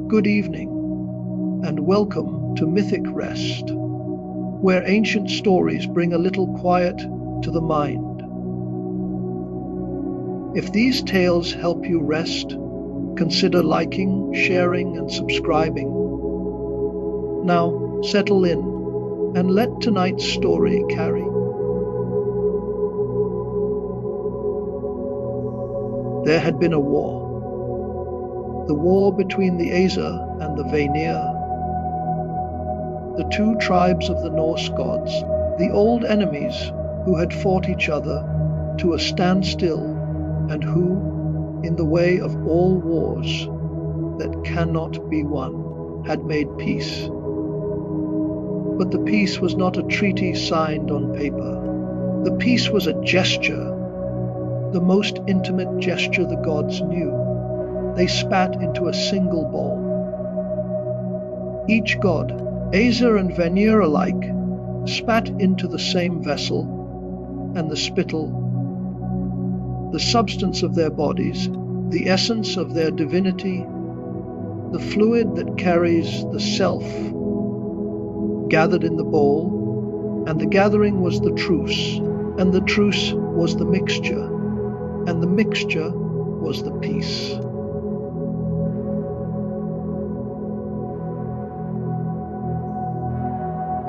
Good evening, and welcome to Mythic Rest, where ancient stories bring a little quiet to the mind. If these tales help you rest, consider liking, sharing, and subscribing. Now, settle in and let tonight's story carry. There had been a war. The war between the Aesir and the Vanir, the two tribes of the Norse gods, the old enemies who had fought each other to a standstill and who, in the way of all wars that cannot be won, had made peace. But the peace was not a treaty signed on paper. The peace was a gesture, the most intimate gesture the gods knew. They spat into a single bowl. Each god, Aesir and Vanir alike, spat into the same vessel, and the spittle, the substance of their bodies, the essence of their divinity, the fluid that carries the self, gathered in the bowl, and the gathering was the truce, and the truce was the mixture, and the mixture was the peace.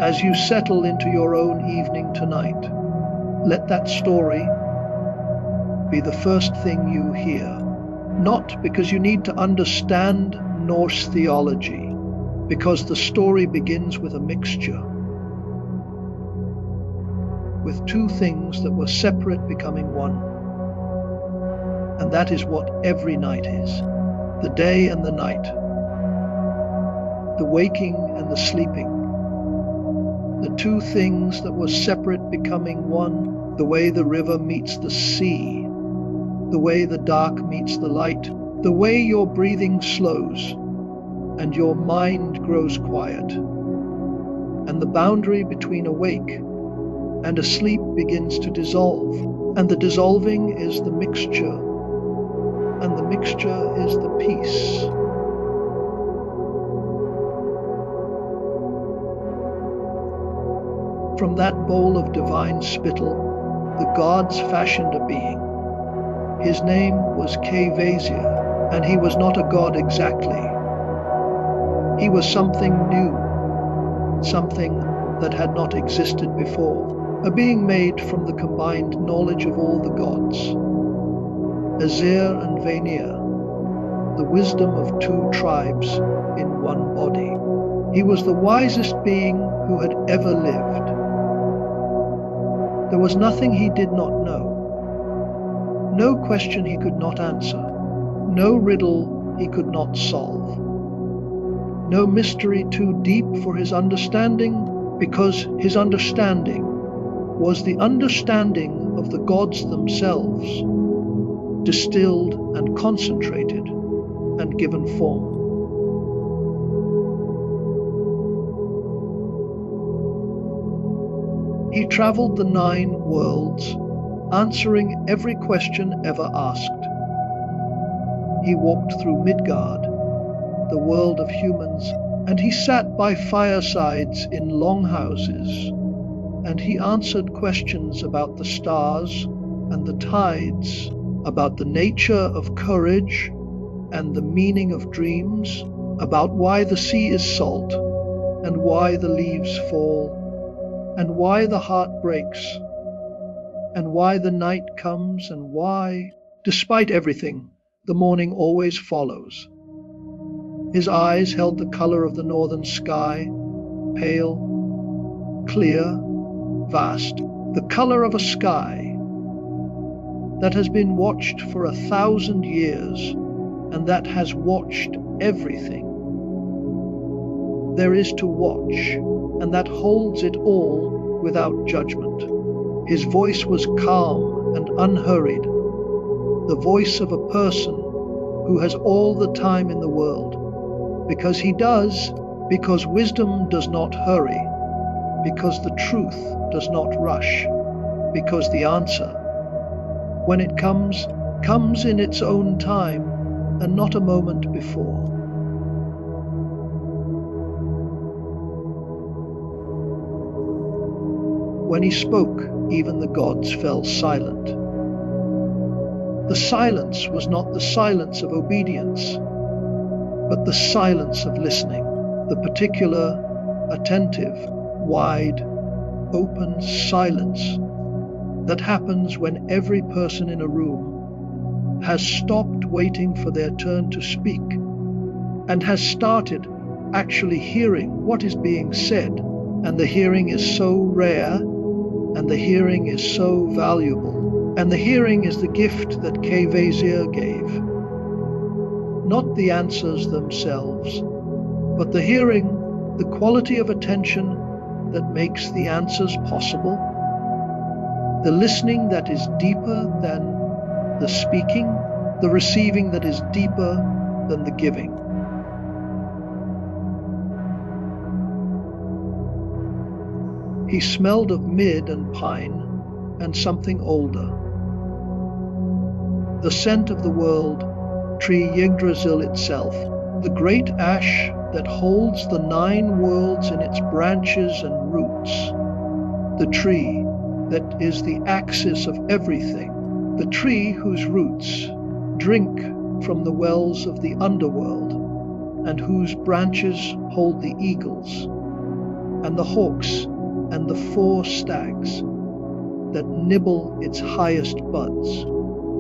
As you settle into your own evening tonight, let that story be the first thing you hear, not because you need to understand Norse theology, because the story begins with a mixture, with two things that were separate becoming one. And that is what every night is, the day and the night, the waking and the sleeping. The two things that were separate becoming one, the way the river meets the sea, the way the dark meets the light, the way your breathing slows and your mind grows quiet, and the boundary between awake and asleep begins to dissolve, and the dissolving is the mixture, and the mixture is the peace. From that bowl of divine spittle, the gods fashioned a being. His name was Kvasir, and he was not a god exactly. He was something new, something that had not existed before, a being made from the combined knowledge of all the gods, Aesir and Vanir, the wisdom of two tribes in one body. He was the wisest being who had ever lived. There was nothing he did not know, no question he could not answer, no riddle he could not solve, no mystery too deep for his understanding, because his understanding was the understanding of the gods themselves, distilled and concentrated and given form. He traveled the 9 worlds, answering every question ever asked. He walked through Midgard, the world of humans, and he sat by firesides in longhouses, and he answered questions about the stars and the tides, about the nature of courage and the meaning of dreams, about why the sea is salt and why the leaves fall, and why the heart breaks, and why the night comes, and why, despite everything, the morning always follows. His eyes held the color of the northern sky, pale, clear, vast, the color of a sky that has been watched for 1,000 years, and that has watched everything there is to watch, and that holds it all without judgment. His voice was calm and unhurried, the voice of a person who has all the time in the world, because he does, because wisdom does not hurry, because the truth does not rush, because the answer, when it comes in its own time and not a moment before. When he spoke, even the gods fell silent. The silence was not the silence of obedience, but the silence of listening, the particular, attentive, wide, open silence that happens when every person in a room has stopped waiting for their turn to speak and has started actually hearing what is being said. And the hearing is so rare, and the hearing is so valuable, and the hearing is the gift that Kvasir gave. Not the answers themselves, but the hearing, the quality of attention that makes the answers possible, the listening that is deeper than the speaking, the receiving that is deeper than the giving. He smelled of mid and pine and something older. The scent of the world, tree Yggdrasil itself, the great ash that holds the 9 worlds in its branches and roots, the tree that is the axis of everything, the tree whose roots drink from the wells of the underworld, and whose branches hold the eagles, and the hawks, and the 4 stags that nibble its highest buds.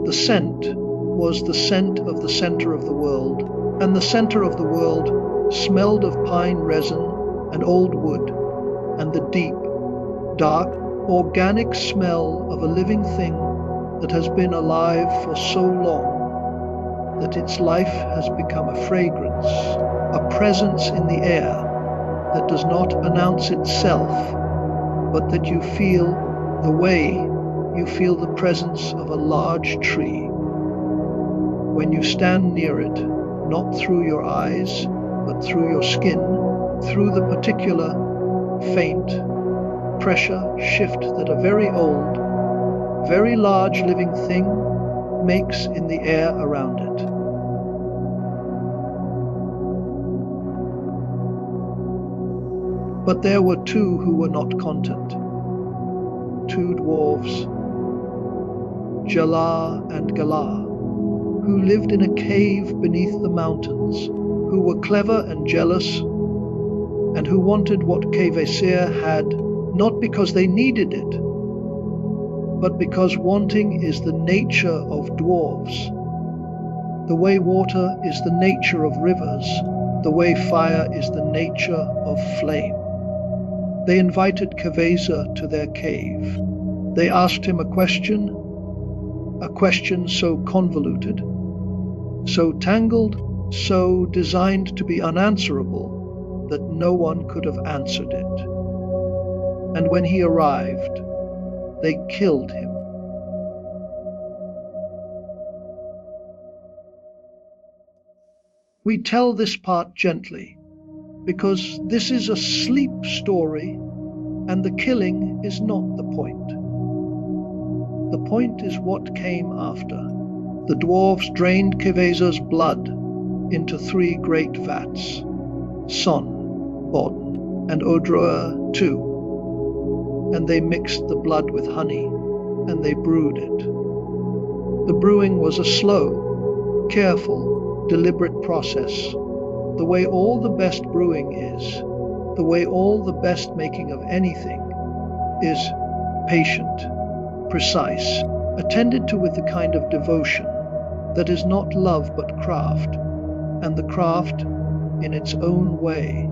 The scent was the scent of the center of the world, and the center of the world smelled of pine resin and old wood, and the deep, dark, organic smell of a living thing that has been alive for so long that its life has become a fragrance, a presence in the air that does not announce itself, but that you feel the way you feel the presence of a large tree. When you stand near it, not through your eyes, but through your skin, through the particular, faint, pressure shift that a very old, very large living thing makes in the air around it. But there were 2 who were not content. 2 dwarves, Jalar and Galar, who lived in a cave beneath the mountains, who were clever and jealous, and who wanted what Kvasir had, not because they needed it, but because wanting is the nature of dwarves. The way water is the nature of rivers, the way fire is the nature of flame. They invited Kvasir to their cave. They asked him a question so convoluted, so tangled, so designed to be unanswerable that no one could have answered it. And when he arrived, they killed him. We tell this part gently, because this is a sleep story, and the killing is not the point. The point is what came after. The dwarves drained Kvasir's blood into 3 great vats, Son, Bodn, and Odrua too, and they mixed the blood with honey, and they brewed it. The brewing was a slow, careful, deliberate process, the way all the best brewing is, the way all the best making of anything is patient, precise, attended to with the kind of devotion that is not love but craft, and the craft, in its own way,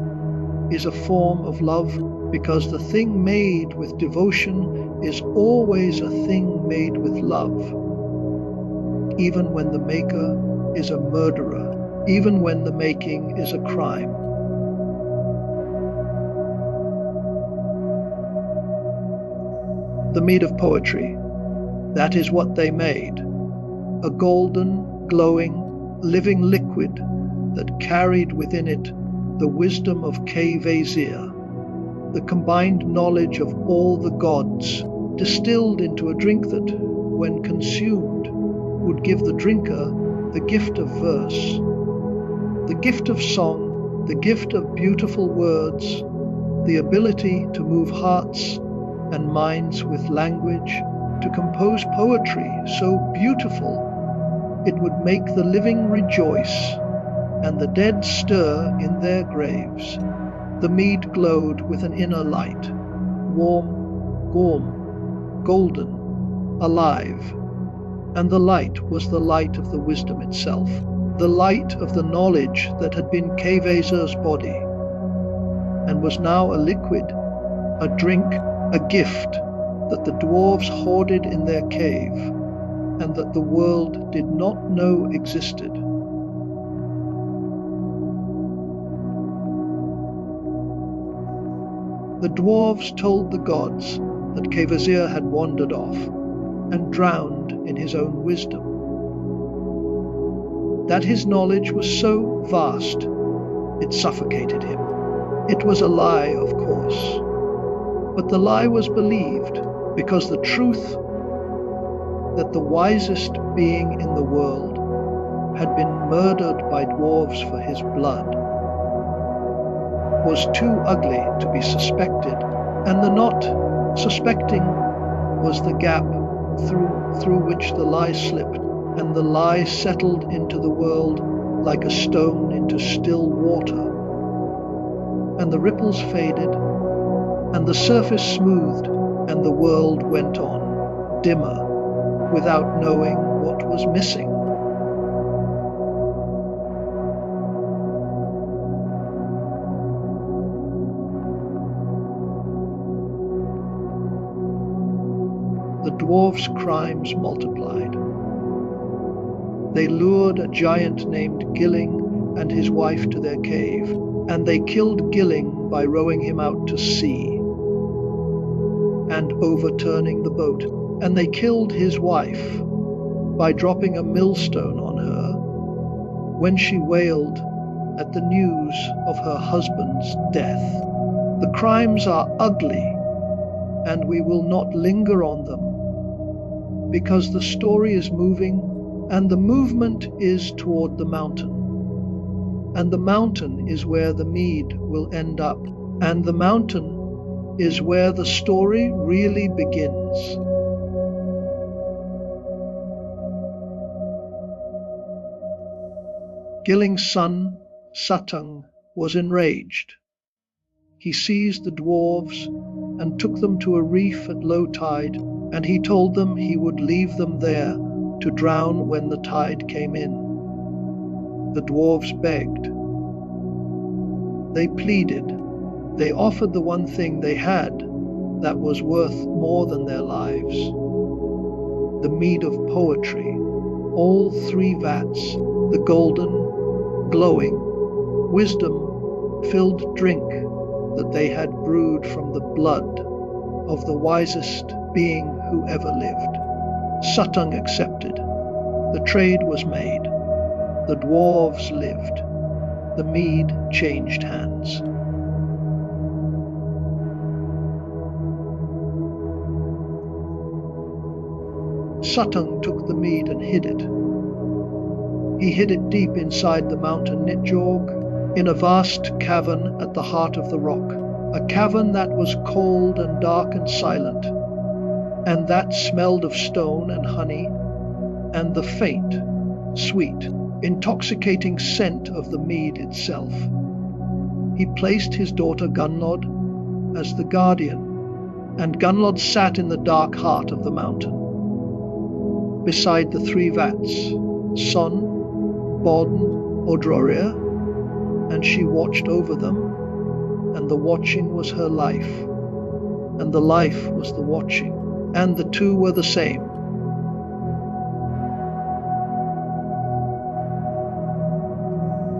is a form of love, because the thing made with devotion is always a thing made with love, even when the maker is a murderer, even when the making is a crime. The Mead of Poetry, that is what they made, a golden, glowing, living liquid that carried within it the wisdom of Kvasir, the combined knowledge of all the gods, distilled into a drink that, when consumed, would give the drinker the gift of verse, the gift of song, the gift of beautiful words, the ability to move hearts, and minds with language to compose poetry so beautiful it would make the living rejoice and the dead stir in their graves. The mead glowed with an inner light, warm, golden, alive, and the light was the light of the wisdom itself, the light of the knowledge that had been Kvasir's body, and was now a liquid, a drink, a gift that the dwarves hoarded in their cave, and that the world did not know existed. The dwarves told the gods that Kvasir had wandered off and drowned in his own wisdom, that his knowledge was so vast it suffocated him. It was a lie, of course, but the lie was believed because the truth that the wisest being in the world had been murdered by dwarves for his blood was too ugly to be suspected, and the not suspecting was the gap through which the lie slipped, and the lie settled into the world like a stone into still water, and the ripples faded, and the surface smoothed, and the world went on, dimmer, without knowing what was missing. The dwarves' crimes multiplied. They lured a giant named Gilling and his wife to their cave, and they killed Gilling by rowing him out to sea and overturning the boat, and they killed his wife by dropping a millstone on her when she wailed at the news of her husband's death. The crimes are ugly, and we will not linger on them, because the story is moving, and the movement is toward the mountain. And the mountain is where the mead will end up, and the mountain is where the story really begins. Gilling's son, Suttung, was enraged. He seized the dwarves and took them to a reef at low tide, and he told them he would leave them there to drown when the tide came in. The dwarves begged. They pleaded. They offered the one thing they had that was worth more than their lives: the mead of poetry, all 3 vats, the golden, glowing, wisdom-filled drink that they had brewed from the blood of the wisest being who ever lived. Suttung accepted. The trade was made. The dwarves lived. The mead changed hands. Suttung took the mead and hid it. He hid it deep inside the mountain Nitjorg, in a vast cavern at the heart of the rock, a cavern that was cold and dark and silent, and that smelled of stone and honey, and the faint, sweet, intoxicating scent of the mead itself. He placed his daughter Gunnlod as the guardian, and Gunnlod sat in the dark heart of the mountain, beside the 3 vats, Son, Bodn, Odroria, and she watched over them, and the watching was her life, and the life was the watching, and the 2 were the same.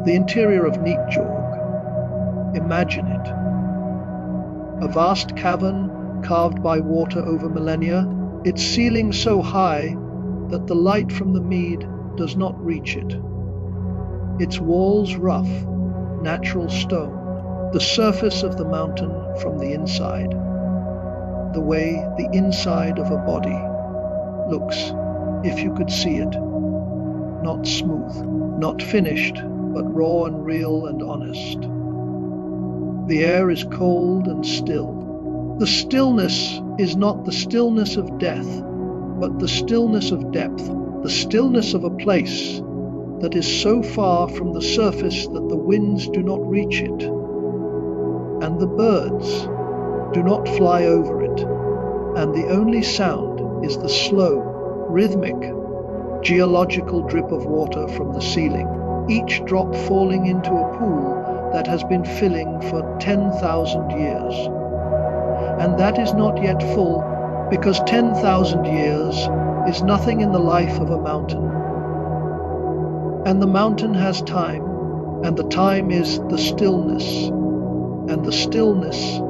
The interior of Nitjorg, imagine it. A vast cavern carved by water over millennia, its ceiling so high that the light from the mead does not reach it. Its walls rough, natural stone, the surface of the mountain from the inside, the way the inside of a body looks if you could see it, not smooth, not finished, but raw and real and honest. The air is cold and still, The stillness is not the stillness of death, but the stillness of depth, the stillness of a place that is so far from the surface that the winds do not reach it, and the birds do not fly over it, and the only sound is the slow, rhythmic, geological drip of water from the ceiling, each drop falling into a pool that has been filling for 10,000 years. And that is not yet full, because 10,000 years is nothing in the life of a mountain. And the mountain has time, and the time is the stillness, and the stillness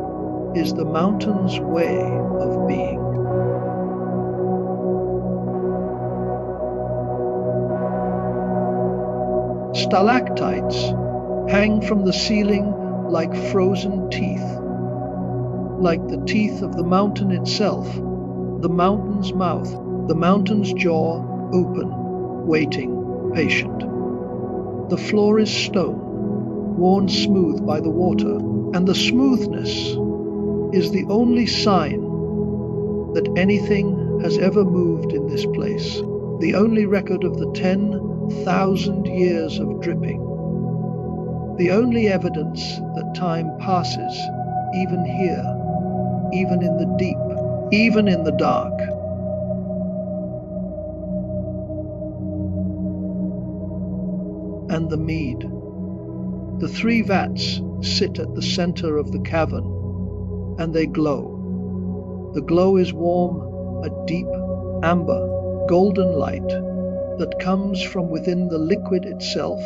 is the mountain's way of being. Stalactites hang from the ceiling like frozen teeth, like the teeth of the mountain itself, the mountain's mouth, the mountain's jaw open, waiting, patient. The floor is stone, worn smooth by the water, and the smoothness is the only sign that anything has ever moved in this place, the only record of the 10,000 years of dripping, the only evidence that time passes, even here, even in the deep, even in the dark. And the mead. The 3 vats sit at the center of the cavern, and they glow. The glow is warm, a deep, amber, golden light that comes from within the liquid itself,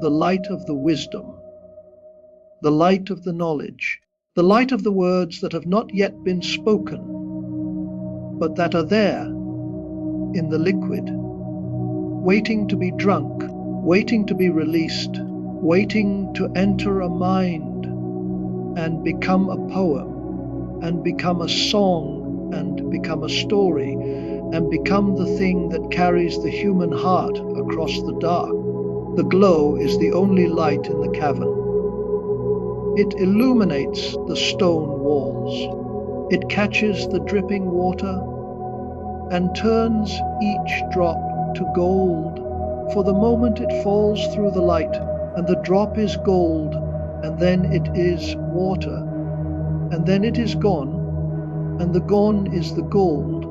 the light of the wisdom, the light of the knowledge, the light of the words that have not yet been spoken, but that are there in the liquid, waiting to be drunk, waiting to be released, waiting to enter a mind and become a poem, and become a song, and become a story, and become the thing that carries the human heart across the dark. The glow is the only light in the cavern. It illuminates the stone walls. It catches the dripping water and turns each drop to gold. For the moment it falls through the light, and the drop is gold, and then it is water, and then it is gone, and the gone is the gold,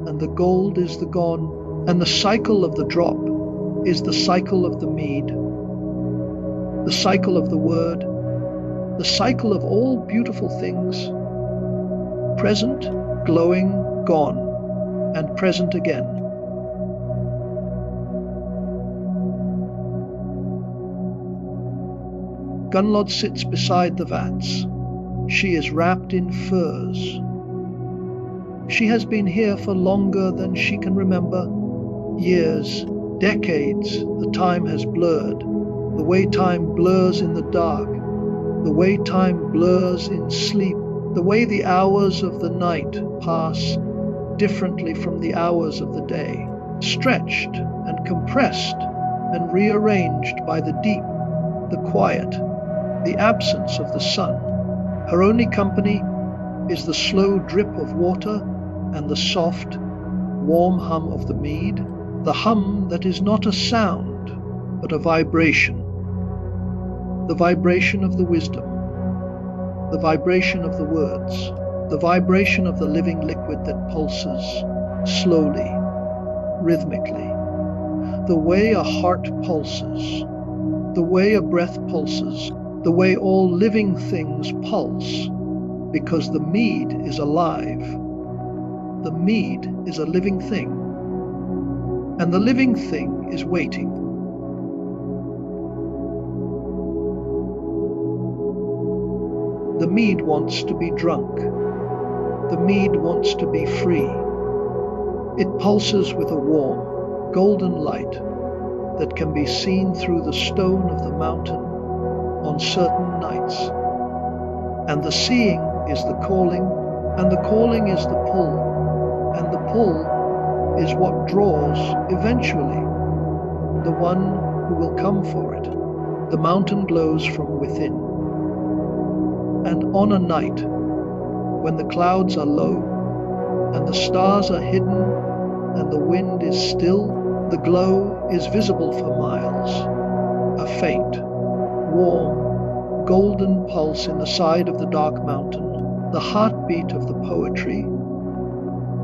and the gold is the gone, and the cycle of the drop is the cycle of the mead, the cycle of the word, the cycle of all beautiful things, present, glowing, gone, and present again. Gunnlod sits beside the vats. She is wrapped in furs. She has been here for longer than she can remember. Years, decades, the time has blurred. The way time blurs in the dark. The way time blurs in sleep. The way the hours of the night pass differently from the hours of the day. Stretched and compressed and rearranged by the deep, the quiet, the absence of the sun. Her only company is the slow drip of water and the soft, warm hum of the mead, the hum that is not a sound, but a vibration. The vibration of the wisdom, the vibration of the words, the vibration of the living liquid that pulses slowly, rhythmically, the way a heart pulses, the way a breath pulses, the way all living things pulse, because the mead is alive. The mead is a living thing, and the living thing is waiting. The mead wants to be drunk. The mead wants to be free. It pulses with a warm, golden light that can be seen through the stone of the mountain on certain nights. And the seeing is the calling, and the calling is the pull, and the pull is what draws eventually the one who will come for it. The mountain glows from within. And on a night when the clouds are low, and the stars are hidden, and the wind is still, the glow is visible for miles. A faint, warm, golden pulse in the side of the dark mountain, the heartbeat of the poetry,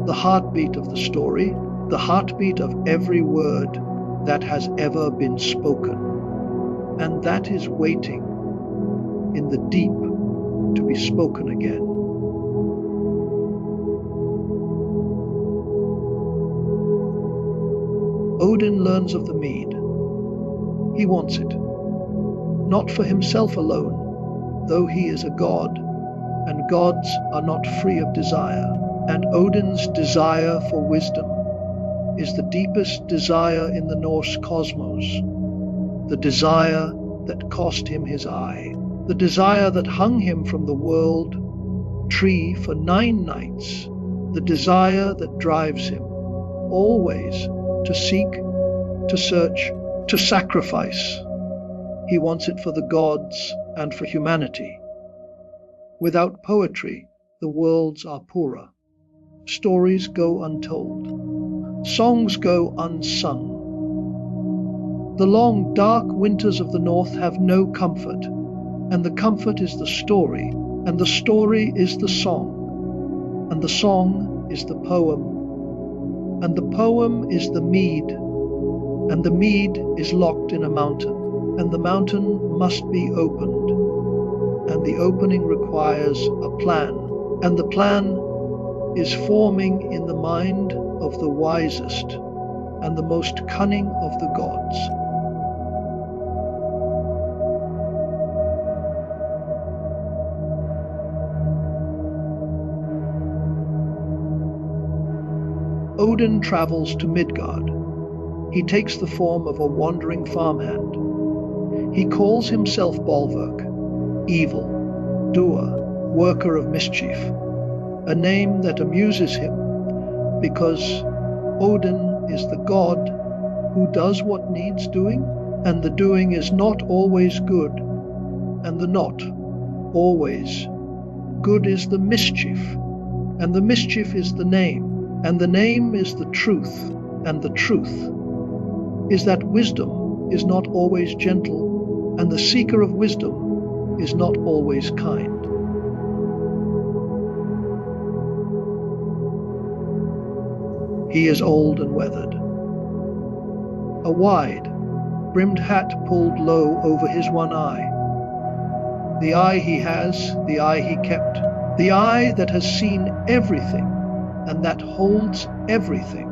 the heartbeat of the story, the heartbeat of every word that has ever been spoken, and that is waiting in the deep to be spoken again. Odin learns of the mead. He wants it, not for himself alone, though he is a god, and gods are not free of desire, and Odin's desire for wisdom is the deepest desire in the Norse cosmos, the desire that cost him his eye, the desire that hung him from the world tree for 9 nights, the desire that drives him always to seek, to search, to sacrifice. He wants it for the gods and for humanity. Without poetry, the worlds are poorer. Stories go untold. Songs go unsung. The long, dark winters of the north have no comfort, and the comfort is the story, and the story is the song, and the song is the poem, and the poem is the mead, and the mead is locked in a mountain, and the mountain must be opened, and the opening requires a plan, and the plan is forming in the mind of the wisest and the most cunning of the gods. Odin travels to Midgard. He takes the form of a wandering farmhand. He calls himself Bulwark, evil, doer, worker of mischief, a name that amuses him because Odin is the god who does what needs doing, and the doing is not always good, and the not always good is the mischief, and the mischief is the name, and the name is the truth, and the truth is that wisdom is not always gentle, and the seeker of wisdom is not always kind. He is old and weathered. A wide-brimmed hat pulled low over his one eye. The eye he has, the eye he kept, the eye that has seen everything, and that holds everything,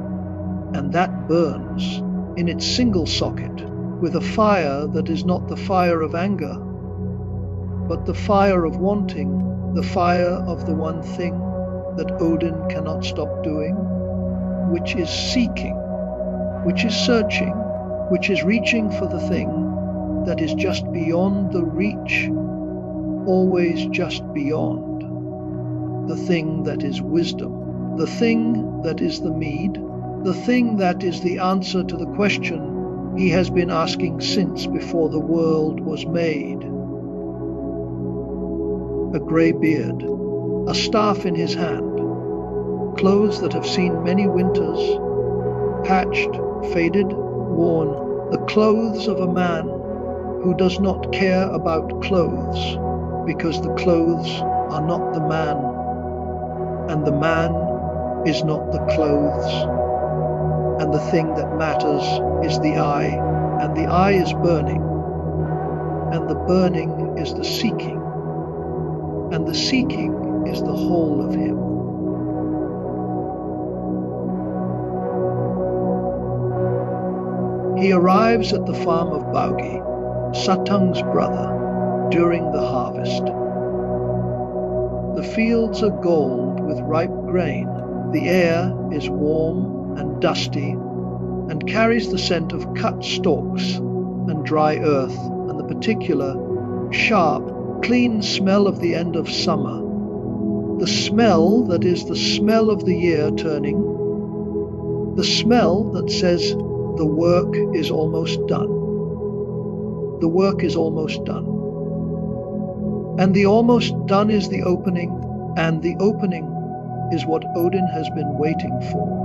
and that burns in its single socket with a fire that is not the fire of anger, but the fire of wanting, the fire of the one thing that Odin cannot stop doing, which is seeking, which is searching, which is reaching for the thing that is just beyond the reach, always just beyond, the thing that is wisdom, the thing that is the mead, the thing that is the answer to the question he has been asking since before the world was made. A grey beard, a staff in his hand, clothes that have seen many winters, patched, faded, worn, the clothes of a man who does not care about clothes, because the clothes are not the man, and the man is not the clothes, and the thing that matters is the eye, and the eye is burning, and the burning is the seeking, and the seeking is the whole of him. He arrives at the farm of Baugi, Suttung's brother, during the harvest. The fields are gold with ripe grain, the air is warm and dusty, and carries the scent of cut stalks and dry earth, and the particular, sharp, clean smell of the end of summer, the smell that is the smell of the year turning, the smell that says the work is almost done. The work is almost done. And the almost done is the opening And the opening is what Odin has been waiting for.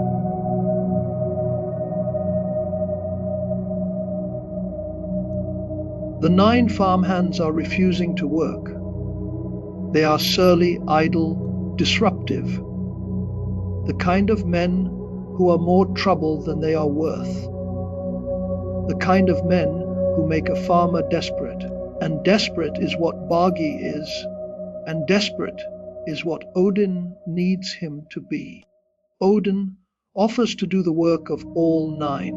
The 9 farmhands are refusing to work. They are surly, idle, disruptive. The kind of men who are more trouble than they are worth. The kind of men who make a farmer desperate. And desperate is what Bagi is. And desperate is what Odin needs him to be. Odin offers to do the work of all 9.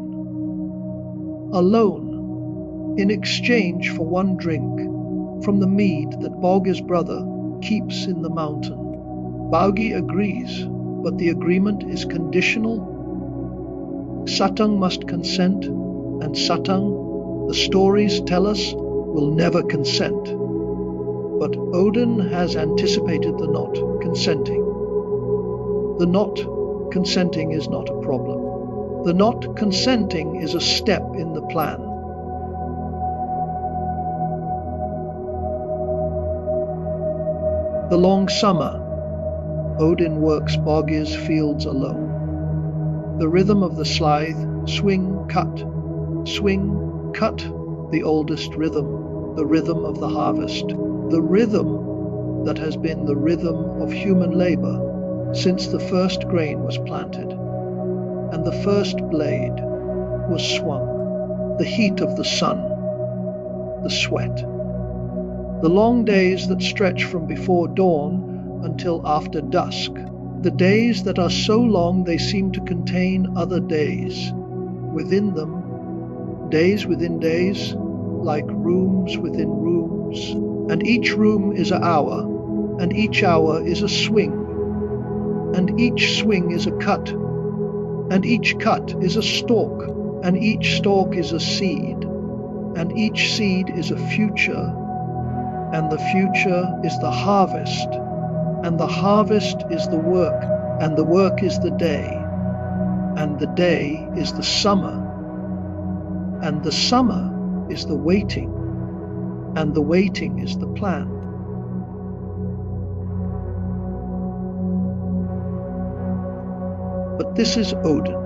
Alone, in exchange for 1 drink from the mead that Bog's brother keeps in the mountain. Baugi agrees, but the agreement is conditional. Satang must consent, and Satang, the stories tell us, will never consent. But Odin has anticipated the not consenting. The not consenting is not a problem. The not consenting is a step in the plan. The long summer, Odin works Bog's fields alone. The rhythm of the scythe, swing, cut, the oldest rhythm, the rhythm of the harvest, the rhythm that has been the rhythm of human labor since the first grain was planted, and the first blade was swung, the heat of the sun, the sweat. The long days that stretch from before dawn until after dusk, the days that are so long they seem to contain other days. Within them, days within days, like rooms within rooms, and each room is an hour, and each hour is a swing, and each swing is a cut, and each cut is a stalk, and each stalk is a seed, and each seed is a future, and the future is the harvest, and the harvest is the work, and the work is the day, and the day is the summer, and the summer is the waiting, and the waiting is the plan. But this is Odin.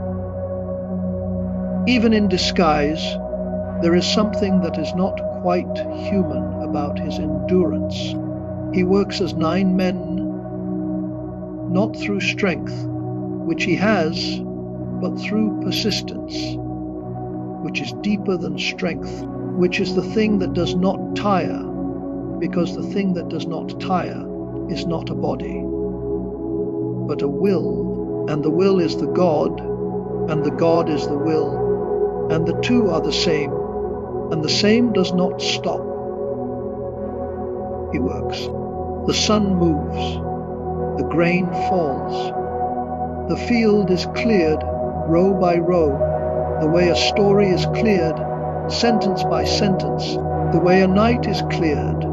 Even in disguise, there is something that is not quite human about his endurance. He works as 9 men, not through strength, which he has, but through persistence, which is deeper than strength, which is the thing that does not tire, because the thing that does not tire is not a body, but a will, and the will is the God, and the God is the will, and the two are the same, and the same does not stop. He works. The sun moves. The grain falls. The field is cleared row by row, the way a story is cleared sentence by sentence, the way a night is cleared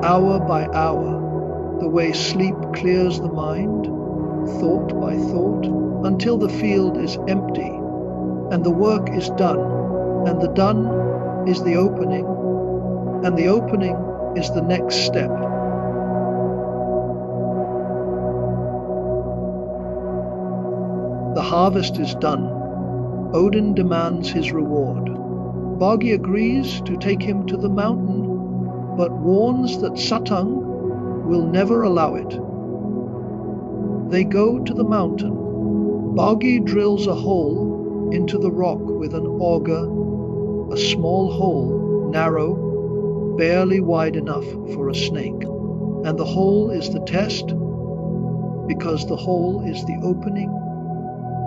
hour by hour, the way sleep clears the mind, thought by thought, until the field is empty, and the work is done, and the done is the opening, and the opening is the next step. The harvest is done. Odin demands his reward. Bagi agrees to take him to the mountain, but warns that Satang will never allow it. They go to the mountain. Bagi drills a hole into the rock with an auger, a small hole, narrow, barely wide enough for a snake. And the hole is the test, because the hole is the opening,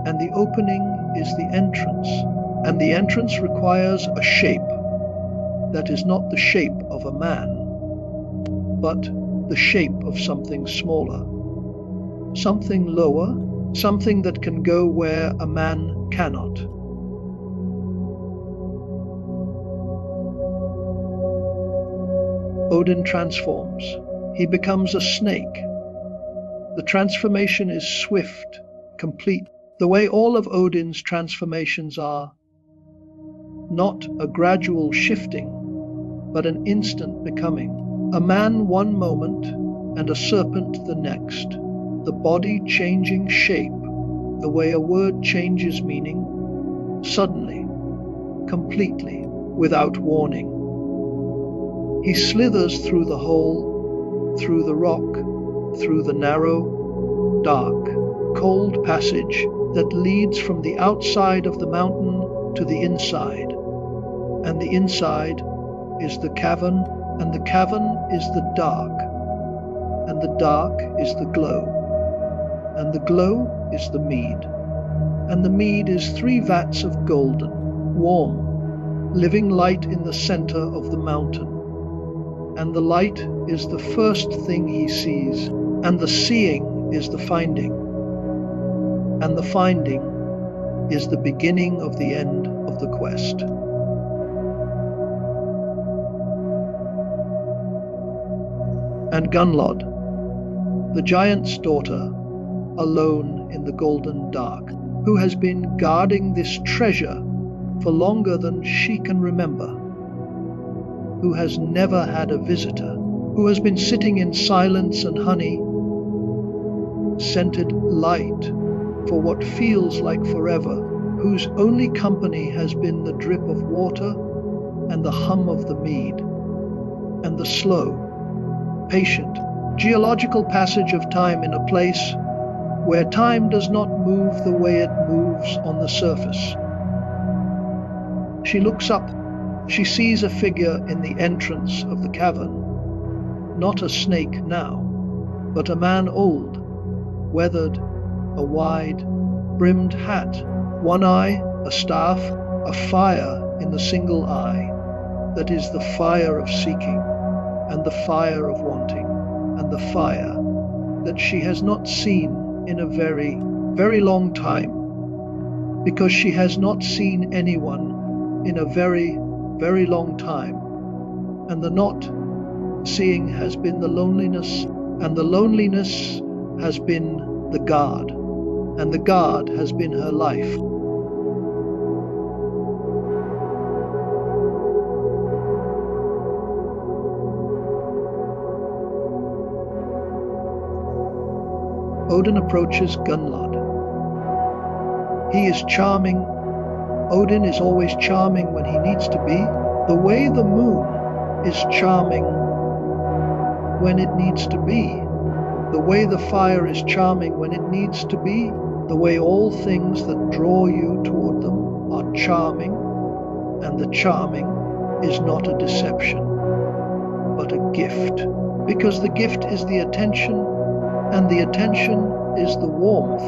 and the opening is the entrance, and the entrance requires a shape that is not the shape of a man, but the shape of something smaller, something lower, something that can go where a man cannot. Odin transforms. He becomes a snake. The transformation is swift, complete, the way all of Odin's transformations are. Not a gradual shifting, but an instant becoming. A man one moment, and a serpent the next, the body changing shape, the way a word changes meaning, suddenly, completely, without warning. He slithers through the hole, through the rock, through the narrow, dark, cold passage that leads from the outside of the mountain to the inside. And the inside is the cavern, and the cavern is the dark, and the dark is the glow, and the glow is the mead, and the mead is 3 vats of golden, warm, living light in the center of the mountain. And the light is the first thing he sees, and the seeing is the finding, and the finding is the beginning of the end of the quest. And Gunnlod, the giant's daughter, alone in the golden dark, who has been guarding this treasure for longer than she can remember, who has never had a visitor, who has been sitting in silence and honey, scented light for what feels like forever, whose only company has been the drip of water and the hum of the mead, and the slow, patient, geological passage of time in a place where time does not move the way it moves on the surface. She looks up. She sees a figure in the entrance of the cavern, not a snake now, but a man old, weathered, a wide-brimmed hat, one eye, a staff, a fire in the single eye, that is the fire of seeking, and the fire of wanting, and the fire that she has not seen in a very, very long time, because she has not seen anyone in a very, very long time, and the not seeing has been the loneliness, and the loneliness has been the guard, and the guard has been her life. Odin approaches Gunnlod. He is charming. Odin is always charming when he needs to be, the way the moon is charming when it needs to be, the way the fire is charming when it needs to be, the way all things that draw you toward them are charming, and the charming is not a deception, but a gift, because the gift is the attention, and the attention is the warmth,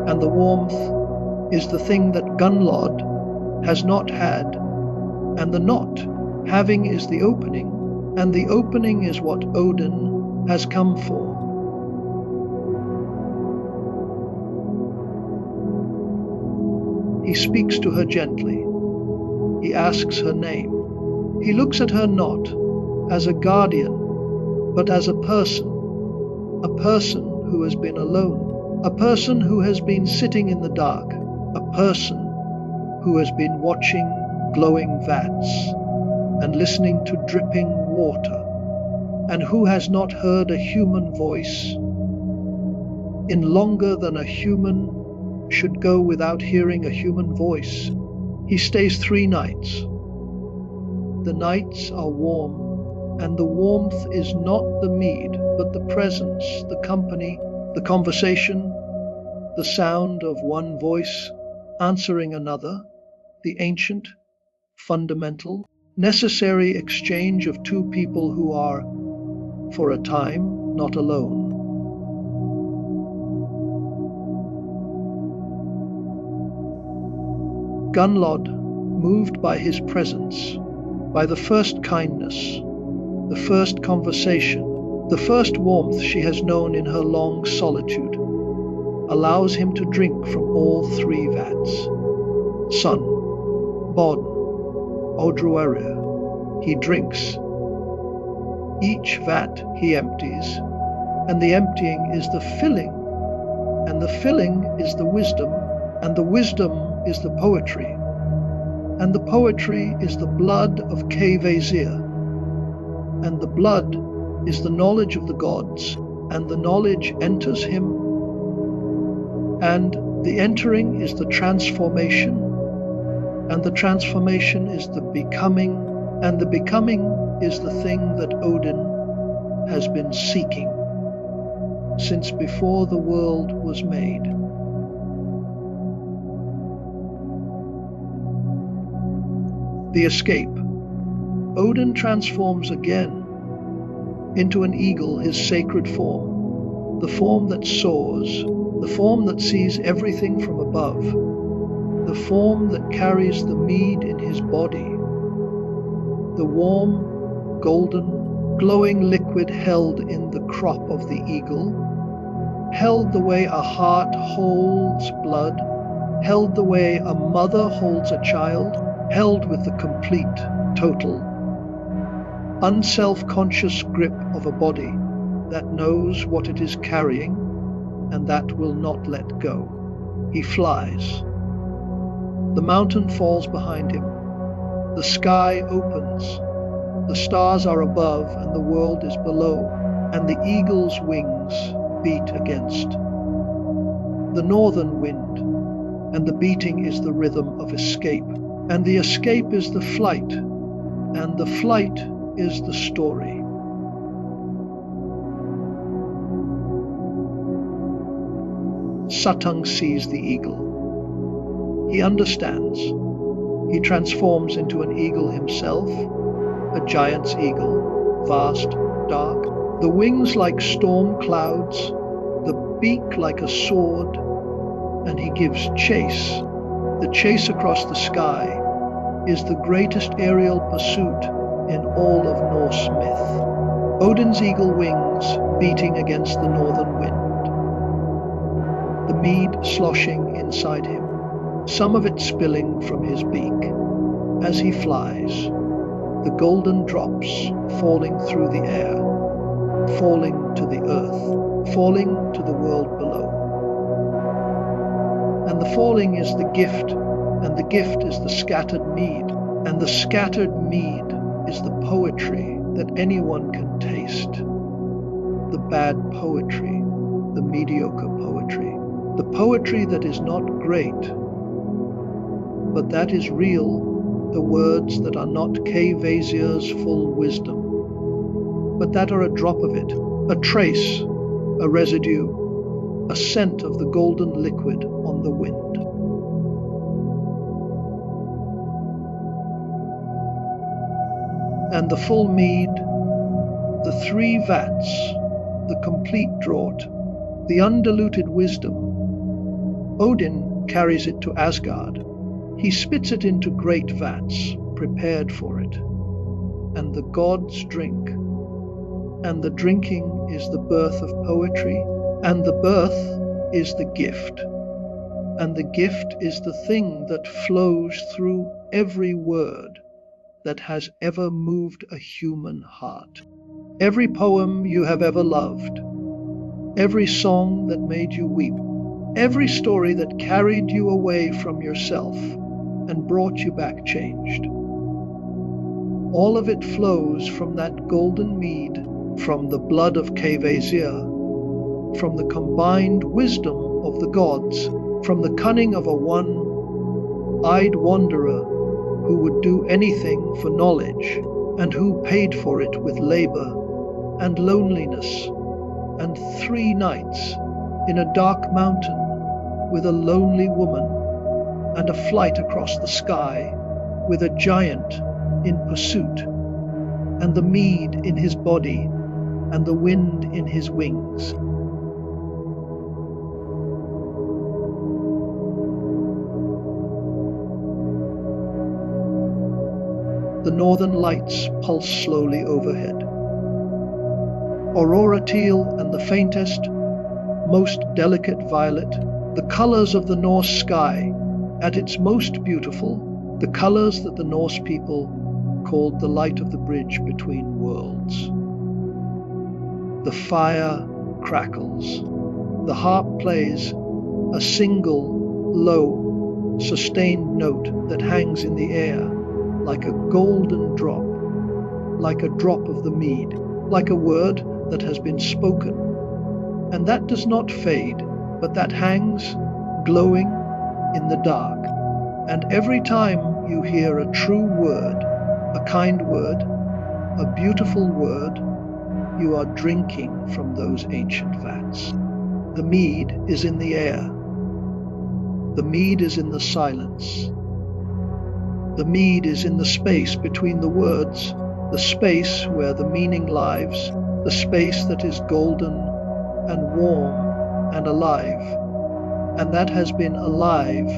and the warmth is the thing that Gunnlod has not had, and the not having is the opening, and the opening is what Odin has come for. He speaks to her gently. He asks her name. He looks at her not as a guardian, but as a person who has been alone, a person who has been sitting in the dark, a person who has been watching glowing vats and listening to dripping water, and who has not heard a human voice in longer than a human should go without hearing a human voice. He stays 3 nights. The nights are warm, and the warmth is not the mead, but the presence, the company, the conversation, the sound of one voice answering another, the ancient, fundamental, necessary exchange of 2 people who are, for a time, not alone. Gunnlod, moved by his presence, by the first kindness, the first conversation, the first warmth she has known in her long solitude, allows him to drink from all 3 vats. Sun, Bod, Odruarir. He drinks. Each vat he empties, and the emptying is the filling, and the filling is the wisdom, and the wisdom is the poetry, and the poetry is the blood of Kvasir, and the blood is the knowledge of the gods, and the knowledge enters him, and the entering is the transformation, and the transformation is the becoming, and the becoming is the thing that Odin has been seeking since before the world was made. The escape. Odin transforms again into an eagle, his sacred form, the form that soars, the form that sees everything from above, the form that carries the mead in his body, the warm, golden, glowing liquid held in the crop of the eagle, held the way a heart holds blood, held the way a mother holds a child, held with the complete, total, unself-conscious grip of a body that knows what it is carrying and that will not let go. He flies. The mountain falls behind him. The sky opens. The stars are above and the world is below, and the eagle's wings beat against the northern wind, and the beating is the rhythm of escape, and the escape is the flight, and the flight is the story. Suttung sees the eagle. He understands. He transforms into an eagle himself, a giant's eagle, vast, dark, the wings like storm clouds, the beak like a sword, and he gives chase. The chase across the sky is the greatest aerial pursuit in all of Norse myth. Odin's eagle wings beating against the northern wind, the mead sloshing inside him, some of it spilling from his beak. As he flies, the golden drops falling through the air, falling to the earth, falling to the world below. And the falling is the gift, and the gift is the scattered mead, and the scattered mead is the poetry that anyone can taste. The bad poetry, the mediocre poetry, the poetry that is not great, but that is real, the words that are not Kvasir's full wisdom, but that are a drop of it, a trace, a residue, a scent of the golden liquid on the wind. And the full mead, the 3 vats, the complete draught, the undiluted wisdom. Odin carries it to Asgard. He spits it into great vats, prepared for it. And the gods drink. And the drinking is the birth of poetry, and the birth is the gift. And the gift is the thing that flows through every word that has ever moved a human heart. Every poem you have ever loved, every song that made you weep, every story that carried you away from yourself and brought you back changed. All of it flows from that golden mead, from the blood of Kvasir, from the combined wisdom of the gods, from the cunning of a one-eyed wanderer who would do anything for knowledge, and who paid for it with labor and loneliness, and 3 nights in a dark mountain with a lonely woman, and a flight across the sky with a giant in pursuit, and the mead in his body, and the wind in his wings. The northern lights pulse slowly overhead. Aurora teal and the faintest, most delicate violet, the colors of the Norse sky, at its most beautiful, the colors that the Norse people called the light of the bridge between worlds. The fire crackles. The harp plays a single, low, sustained note that hangs in the air like a golden drop, like a drop of the mead, like a word that has been spoken, and that does not fade, but that hangs, glowing in the dark. And every time you hear a true word, a kind word, a beautiful word, you are drinking from those ancient vats. The mead is in the air. The mead is in the silence. The mead is in the space between the words, the space where the meaning lives, the space that is golden and warm and alive, and that has been alive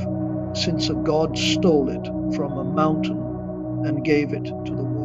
since a god stole it from a mountain and gave it to the world.